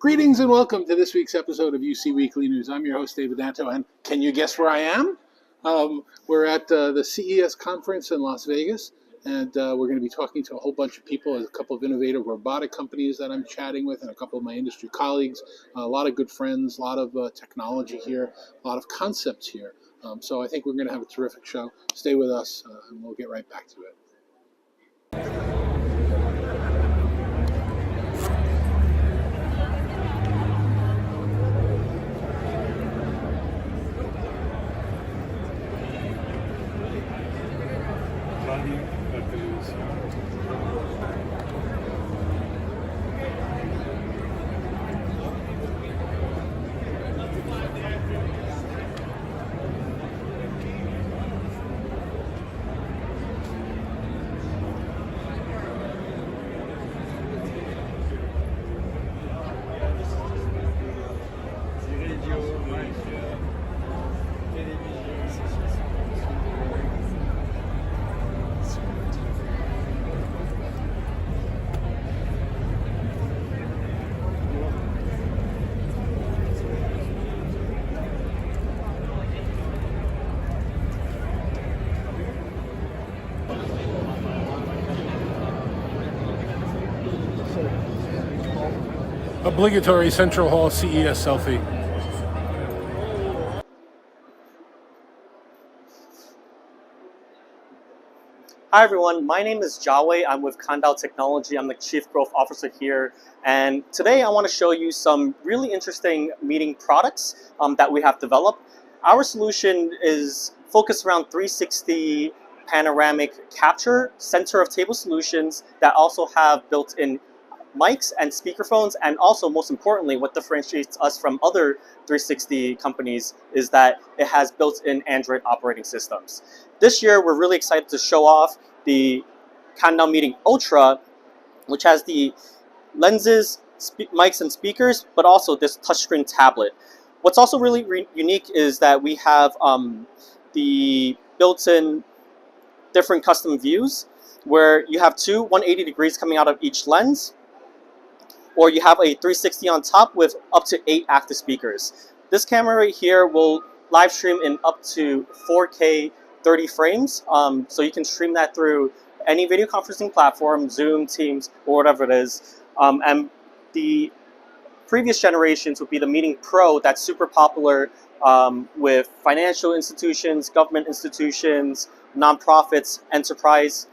Greetings and welcome to this week's episode of UC Weekly News. I'm your host, David Danto, and can you guess where I am? We're at the CES conference in Las Vegas, and we're going to be talking to a whole bunch of people, a couple of innovative robotic companies that I'm chatting with, and a couple of my industry colleagues, a lot of good friends, a lot of technology here, a lot of concepts here. So I think we're going to have a terrific show. Stay with us, and we'll get right back to it. Obligatory Central Hall CES selfie. Hi everyone, my name is Jawei. I'm with Danto Technology. I'm the Chief Growth Officer here. And today I want to show you some really interesting meeting products that we have developed. Our solution is focused around 360 panoramic capture, center of table solutions that also have built-in mics and speakerphones, and also most importantly, what differentiates us from other 360 companies is that it has built-in Android operating systems. This year, we're really excited to show off the Danto Meeting Ultra, which has the lenses, mics, and speakers, but also this touchscreen tablet. What's also really unique is that we have the built-in different custom views, where you have two 180 degrees coming out of each lens, or you have a 360 on top with up to 8 active speakers. This camera right here will live stream in up to 4K 30 frames, so you can stream that through any video conferencing platform, Zoom, Teams, or whatever it is. And the previous generations would be the Meeting Pro, that's super popular with financial institutions, government institutions, nonprofits, enterprise.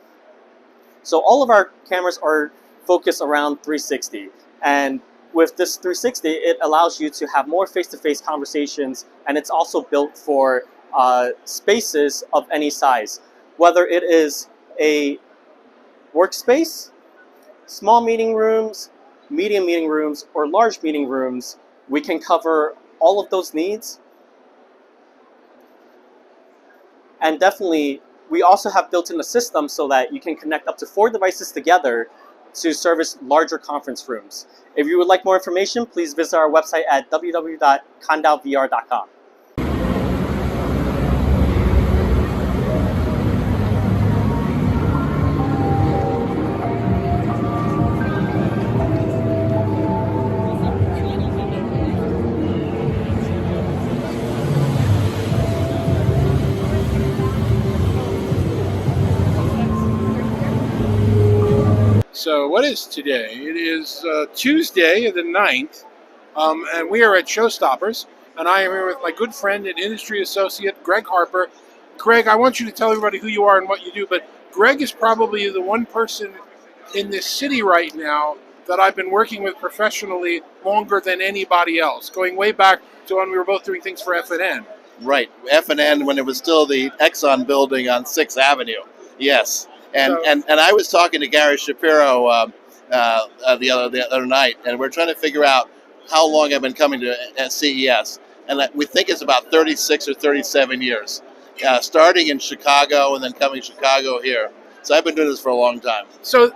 So all of our cameras are focused around 360. And with this 360, it allows you to have more face-to-face conversations, and it's also built for spaces of any size. Whether it is a workspace, small meeting rooms, medium meeting rooms, or large meeting rooms, we can cover all of those needs. And definitely, we also have built in a system so that you can connect up to 4 devices together to service larger conference rooms. If you would like more information, please visit our website at www.kandovr.com. So what is today? It is Tuesday the 9th, and we are at Showstoppers, and I am here with my good friend and industry associate, Greg Harper. Greg, I want you to tell everybody who you are and what you do, but Greg is probably the one person in this city right now that I've been working with professionally longer than anybody else, going way back to when we were both doing things for F&N. Right, F&N when it was still the Exxon building on 6th Avenue, yes. And I was talking to Gary Shapiro the other night, and we're trying to figure out how long I've been coming to CES. And we think it's about 36 or 37 years, starting in Chicago and then coming to Chicago here. So I've been doing this for a long time. So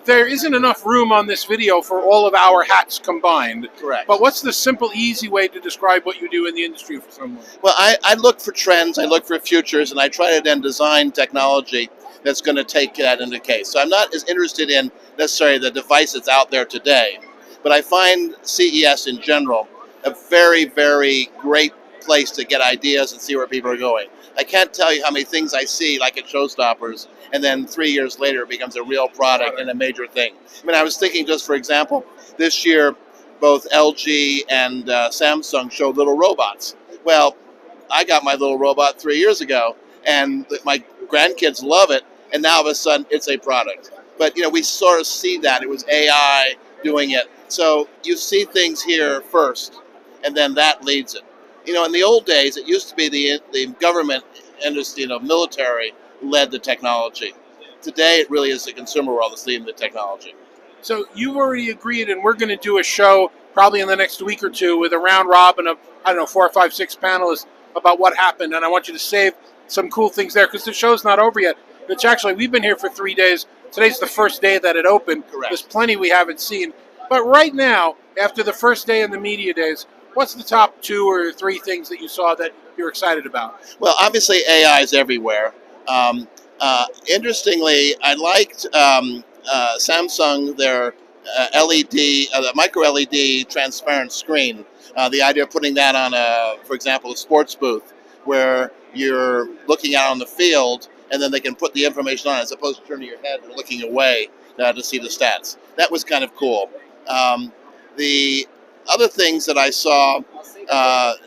there isn't enough room on this video for all of our hats combined. Correct. But what's the simple, easy way to describe what you do in the industry for someone? Well, I look for trends, I look for futures, and I try to then design technology that's going to take that into case. So I'm not as interested in necessarily the device that's out there today, But I find CES in general a very, very great place to get ideas and see where people are going. I can't tell you how many things I see like at Showstoppers, and then 3 years later it becomes a real product and a major thing. I mean, I was thinking, just for example, this year both LG and Samsung showed little robots. Well, I got my little robot 3 years ago, and my grandkids love it, and now all of a sudden it's a product. But we sort of see that it was AI doing it. So you see things here first, and then that leads it. In the old days, it used to be the government industry, military led the technology. Today, it really is the consumer world that's leading the technology. So you've already agreed, and we're going to do a show probably in the next week or two with a round robin of, 4 or 5, 6 panelists about what happened. And I want you to save some cool things there because the show's not over yet. It's actually, we've been here for 3 days. Today's the first day that it opened. Correct. There's plenty we haven't seen. But right now, after the first day and the media days, what's the top 2 or 3 things that you saw that you're excited about? Well, obviously AI is everywhere. Interestingly, I liked Samsung, their LED, the micro LED transparent screen. The idea of putting that on for example, a sports booth where you're looking out on the field, and then they can put the information on as opposed to turning your head and looking away to see the stats. That was kind of cool. The other things that I saw,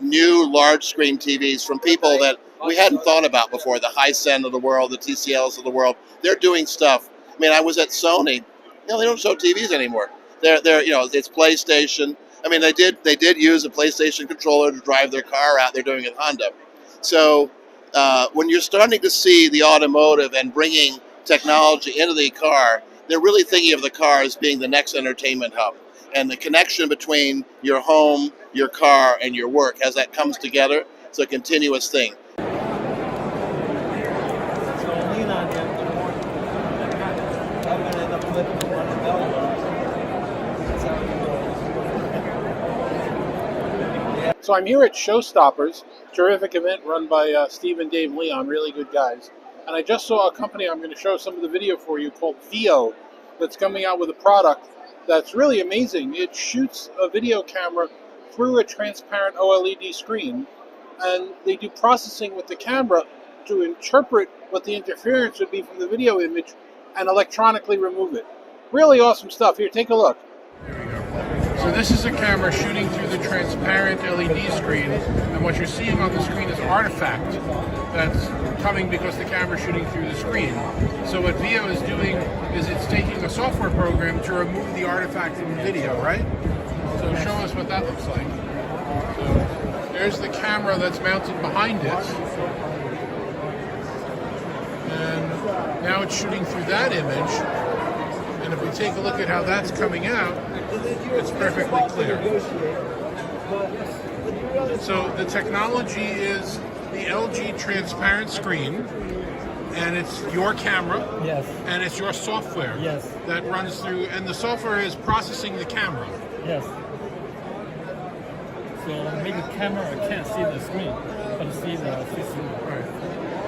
new large screen TVs from people that we hadn't thought about before, the Hisense of the world, the TCLs of the world. They're doing stuff. I mean, I was at Sony. They don't show TVs anymore. They're it's PlayStation. I mean, they did use a PlayStation controller to drive their car out. They're doing it Honda. So when you're starting to see the automotive and bringing technology into the car, they're really thinking of the car as being the next entertainment hub. And the connection between your home, your car, and your work, as that comes together, it's a continuous thing. So I'm here at Showstoppers, terrific event run by Steve and Dave Leon, really good guys. And I just saw a company, I'm going to show some of the video for you, called Veo, that's coming out with a product that's really amazing. It shoots a video camera through a transparent OLED screen, and they do processing with the camera to interpret what the interference would be from the video image and electronically remove it. Really awesome stuff. Here, take a look. So this is a camera shooting through the transparent LED screen, and what you're seeing on the screen is artifact that's coming because the camera's shooting through the screen. So what Veo is doing is it's taking a software program to remove the artifact from the video, right? So show us what that looks like. So there's the camera that's mounted behind it, and now it's shooting through that image. And if we take a look at how that's coming out, it's perfectly clear. So the technology is the LG transparent screen, and it's your camera, yes, and it's your software, yes, that runs through, and the software is processing the camera. yes. So maybe the camera can't see the screen, but see the system. Right.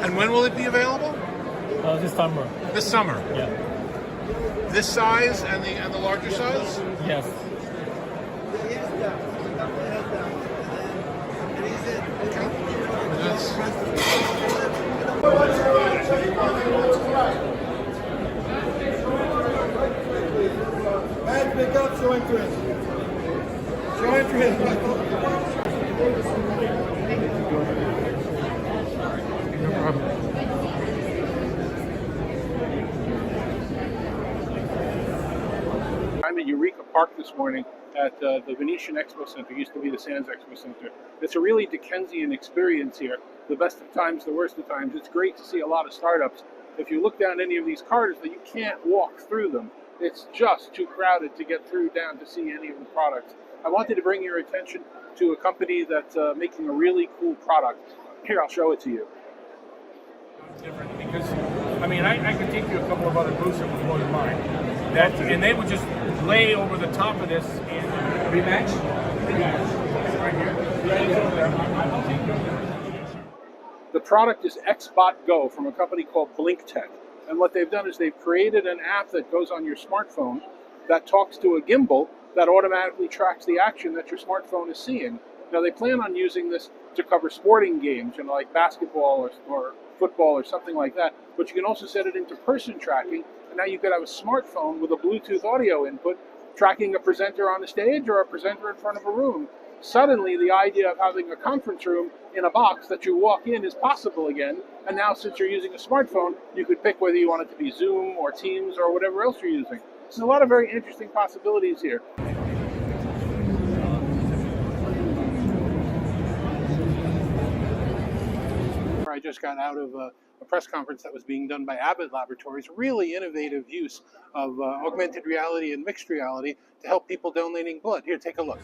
And when will it be available? This summer. This summer. Yeah. This size and the larger size? Yes. Man, pick up, show interest. Show interest. No problem. I'm at Eureka Park this morning at the Venetian Expo Center. It used to be the Sands Expo Center. It's a really Dickensian experience here. The best of times, the worst of times. It's great to see a lot of startups. If you look down any of these corridors, that you can't walk through them. It's just too crowded to get through down to see any of the products. I wanted to bring your attention to a company that's making a really cool product. Here, I'll show it to you. Different because, I mean, I could take you a couple of other booths that was more than mine. And they would just lay over the top of this and rematch. Right here. The product is XBot Go from a company called BlinkTech. And what they've done is they've created an app that goes on your smartphone that talks to a gimbal that automatically tracks the action that your smartphone is seeing. Now they plan on using this to cover sporting games, like basketball or football or something like that. But you can also set it into person tracking, and now you could have a smartphone with a Bluetooth audio input tracking a presenter on the stage or a presenter in front of a room. Suddenly, the idea of having a conference room in a box that you walk in is possible again. And now, since you're using a smartphone, you could pick whether you want it to be Zoom or Teams or whatever else you're using. So there's a lot of very interesting possibilities here. I just got out of a press conference that was being done by Abbott Laboratories. Really innovative use of augmented reality and mixed reality to help people donating blood. Here, take a look.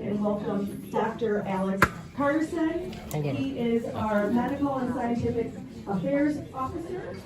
And welcome Dr. Alex Carterson. He is our Medical and Scientific Affairs Officer.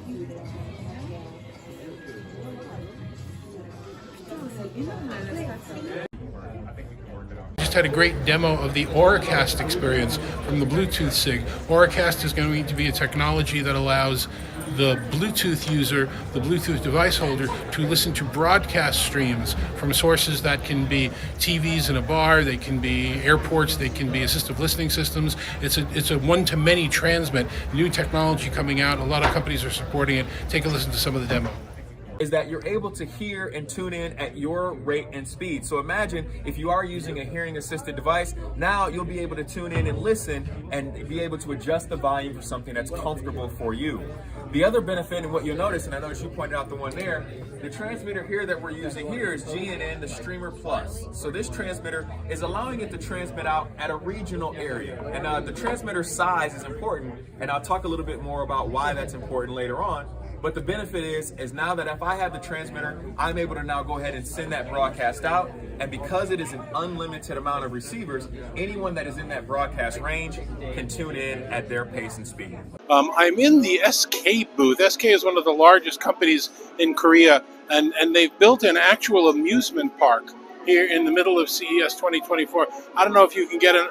Just had a great demo of the Auracast experience from the Bluetooth SIG. Auracast is going to be a technology that allows the Bluetooth user, the Bluetooth device holder, to listen to broadcast streams from sources that can be TVs in a bar, they can be airports, they can be assistive listening systems. It's a one-to-many transmit. New technology coming out. A lot of companies are supporting it. Take a listen to some of the demo. Is that you're able to hear and tune in at your rate and speed. So imagine if you are using a hearing assisted device, now you'll be able to tune in and listen and be able to adjust the volume for something that's comfortable for you. The other benefit, and what you'll notice, and I noticed you pointed out the one there, the transmitter here that we're using here is GNN, the Streamer Plus. So this transmitter is allowing it to transmit out at a regional area. And the transmitter size is important, and I'll talk a little bit more about why that's important later on. But the benefit is now that if I have the transmitter, I'm able to now go ahead and send that broadcast out. And because it is an unlimited amount of receivers, anyone that is in that broadcast range can tune in at their pace and speed. I'm in the SK booth. SK is one of the largest companies in Korea, and they've built an actual amusement park here in the middle of CES 2024. I don't know if you can get an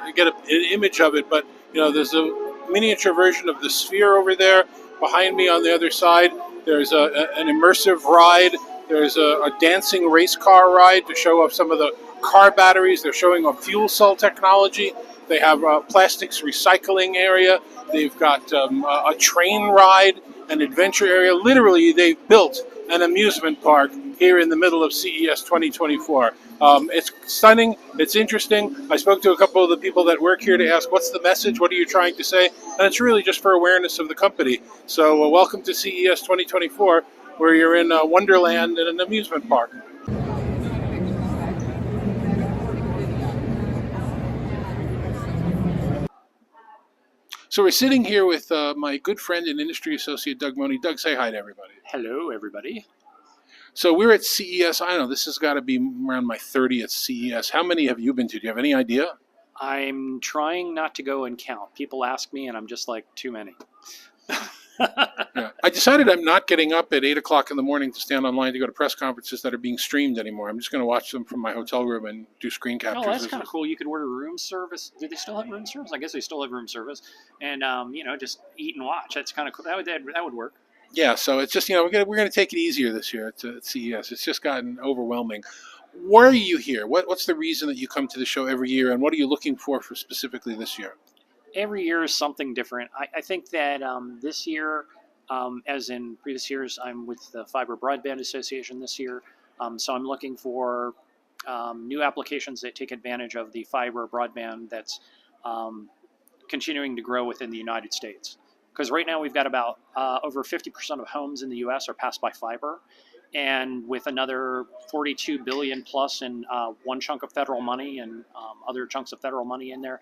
image of it, but there's a miniature version of the Sphere over there. Behind me on the other side, there's an immersive ride. There's a dancing race car ride to show off some of the car batteries. They're showing off fuel cell technology. They have a plastics recycling area. They've got a train ride, an adventure area. Literally, they've built an amusement park here in the middle of CES 2024. It's stunning. It's interesting. I spoke to a couple of the people that work here to ask, what's the message? What are you trying to say? And it's really just for awareness of the company. So welcome to CES 2024, where you're in Wonderland in an amusement park. So we're sitting here with my good friend and industry associate, Doug Money. Doug, say hi to everybody. Hello, everybody. So we're at CES. I don't know, this has got to be around my 30th CES. How many have you been to? Do you have any idea? I'm trying not to go and count. People ask me, and I'm just like, too many. Yeah. I decided I'm not getting up at 8 o'clock in the morning to stand online to go to press conferences that are being streamed anymore. I'm just going to watch them from my hotel room and do screen captures. Oh, that's kind of cool. You could order room service. Do they still have room service? I guess they still have room service. And, just eat and watch. That's kind of cool. That would work. Yeah, so it's just, we're going to take it easier this year at CES. It's just gotten overwhelming. Why are you here? What's the reason that you come to the show every year, and what are you looking for specifically this year? Every year is something different. I think that this year, as in previous years, I'm with the Fiber Broadband Association this year. So I'm looking for new applications that take advantage of the fiber broadband that's continuing to grow within the United States. Because right now we've got about over 50% of homes in the U.S. are passed by fiber. And with another $42 billion plus in one chunk of federal money and other chunks of federal money in there,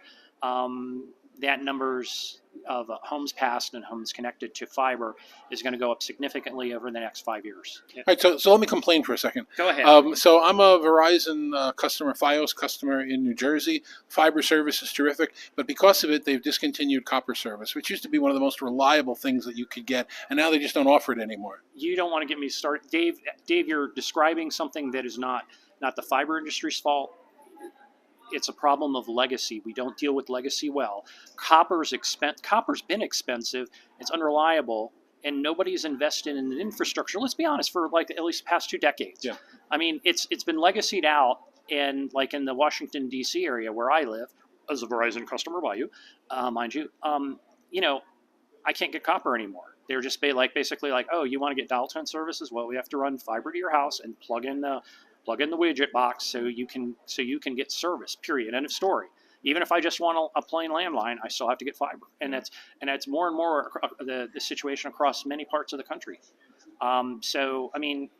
that numbers of homes passed and homes connected to fiber is going to go up significantly over the next 5 years. All right, so let me complain for a second. Go ahead. So I'm a Verizon customer, Fios customer in New Jersey. Fiber service is terrific, but because of it, they've discontinued copper service, which used to be one of the most reliable things that you could get, and now they just don't offer it anymore. You don't want to get me started, Dave. Dave, you're describing something that is not the fiber industry's fault. It's a problem of legacy. We don't deal with legacy well. Copper's been expensive. It's unreliable, and nobody's invested in the infrastructure. Let's be honest, for like at least the past 2 decades. Yeah. I mean, it's been legacied out, and like in the Washington D.C. area where I live, as a Verizon customer by you, mind you, I can't get copper anymore. They're just basically like, oh, you want to get dial tone services? Well, we have to run fiber to your house and plug in the widget box so you can get service. Period. End of story. Even if I just want a plain landline, I still have to get fiber, and that's more and more the situation across many parts of the country. So I mean,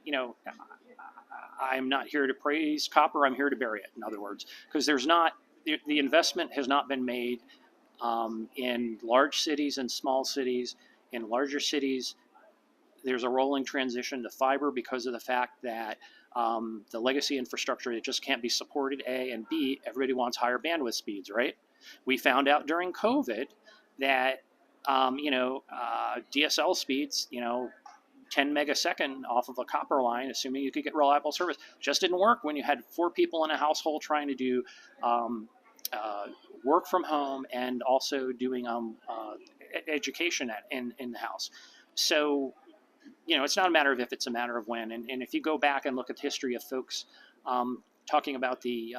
I'm not here to praise copper. I'm here to bury it. In other words, because the investment has not been made in large cities and small cities. In larger cities, there's a rolling transition to fiber because of the fact that the legacy infrastructure, it just can't be supported, A, and B, everybody wants higher bandwidth speeds, right? We found out during COVID that, DSL speeds, 10 megasecond off of a copper line, assuming you could get reliable service, just didn't work when you had 4 people in a household trying to do work from home and also doing education in the house. So, it's not a matter of if, it's a matter of when. And if you go back and look at the history of folks talking about the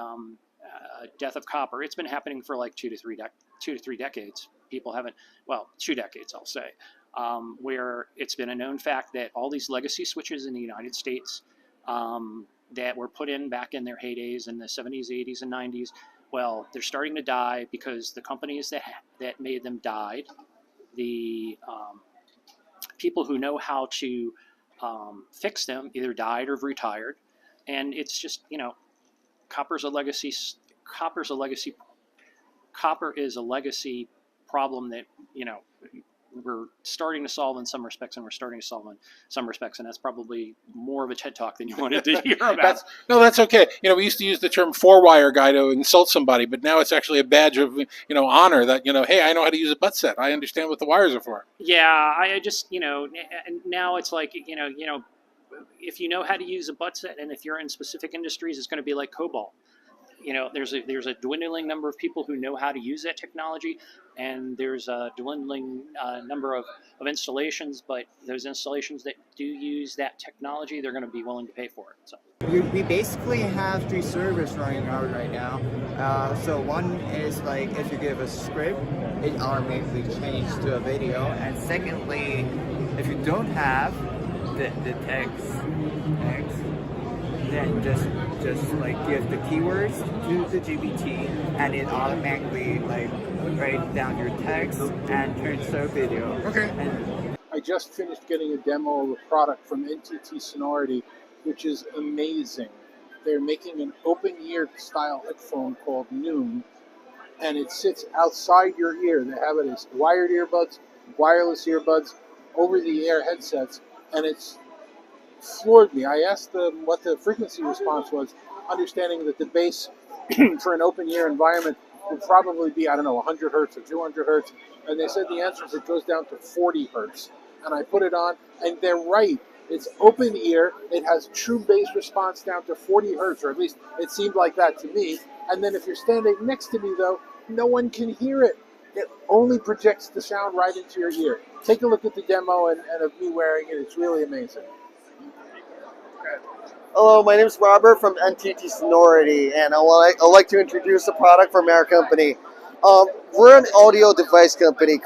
death of copper, it's been happening for like 2 to 3 decades. People haven't, 2 decades, I'll say, where it's been a known fact that all these legacy switches in the United States that were put in back in their heydays in the 70s, 80s, and 90s, well, they're starting to die because the companies that made them died. The people who know how to fix them either died or retired, and it's just copper is a legacy problem that we're starting to solve in some respects, and we're starting to solve in some respects, and that's probably more of a TED Talk than you wanted to hear about. That's okay. We used to use the term 4-wire guy to insult somebody, but now it's actually a badge of honor that hey, I know how to use a butt set. I understand what the wires are for. Yeah, I just and now it's like if you know how to use a butt set, and if you're in specific industries, it's going to be like COBOL. There's a dwindling number of people who know how to use that technology, and there's a dwindling number of installations, but those installations that do use that technology, they're going to be willing to pay for it. So we basically have 3 servers running out right now. So one is like if you give a script, it automatically changes to a video, and secondly, if you don't have the text, then just like give the keywords to the GPT, and it automatically like writes down your text and turns to a video. Okay. I just finished getting a demo of a product from NTT Sonority, which is amazing. They're making an open-ear style headphone called Noon, and it sits outside your ear. They have it as wired earbuds, wireless earbuds, over-the-air headsets, and it's floored me. I asked them what the frequency response was, understanding that the bass for an open-ear environment would probably be, 100 hertz or 200 hertz, and they said the answer is it goes down to 40 hertz. And I put it on, and they're right. It's open ear. It has true bass response down to 40 hertz, or at least it seemed like that to me. And then if you're standing next to me, though, no one can hear it. It only projects the sound right into your ear. Take a look at the demo and of me wearing it. It's really amazing. Hello, my name is Robert from NTT Sonority, and I'd like to introduce a product from our company. We're an audio device company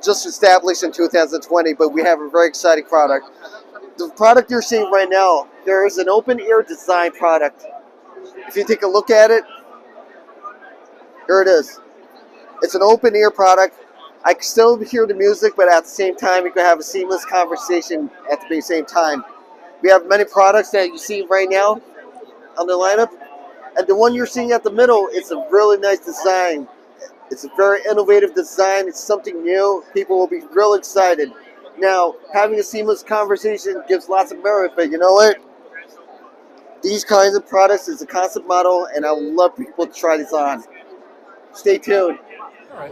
just established in 2020, but we have a very exciting product. The product you're seeing right now, there is an open ear design product. If you take a look at it, here it is. It's an open ear product. I can still hear the music, but at the same time, you can have a seamless conversation at the same time. We have many products that you see right now on the lineup, and the one you're seeing at the middle is a really nice design. It's a very innovative design. It's something new. People will be real excited. Now, having a seamless conversation gives lots of merit, but you know what? These kinds of products is a concept model, and I would love people to try this on. Stay tuned. All right.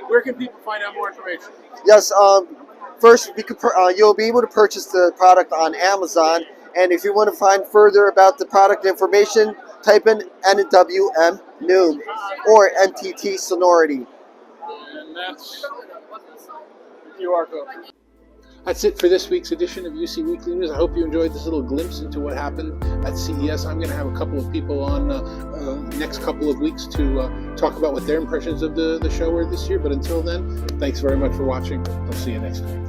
Where can people find out more information? Yes. First, you'll be able to purchase the product on Amazon, and if you want to find further about the product information, type in NWM Noob or NTT Sonority. And that's the QR code. That's it for this week's edition of UC Weekly News. I hope you enjoyed this little glimpse into what happened at CES. I'm going to have a couple of people on next couple of weeks to talk about what their impressions of the show were this year. But until then, thanks very much for watching. I'll see you next week.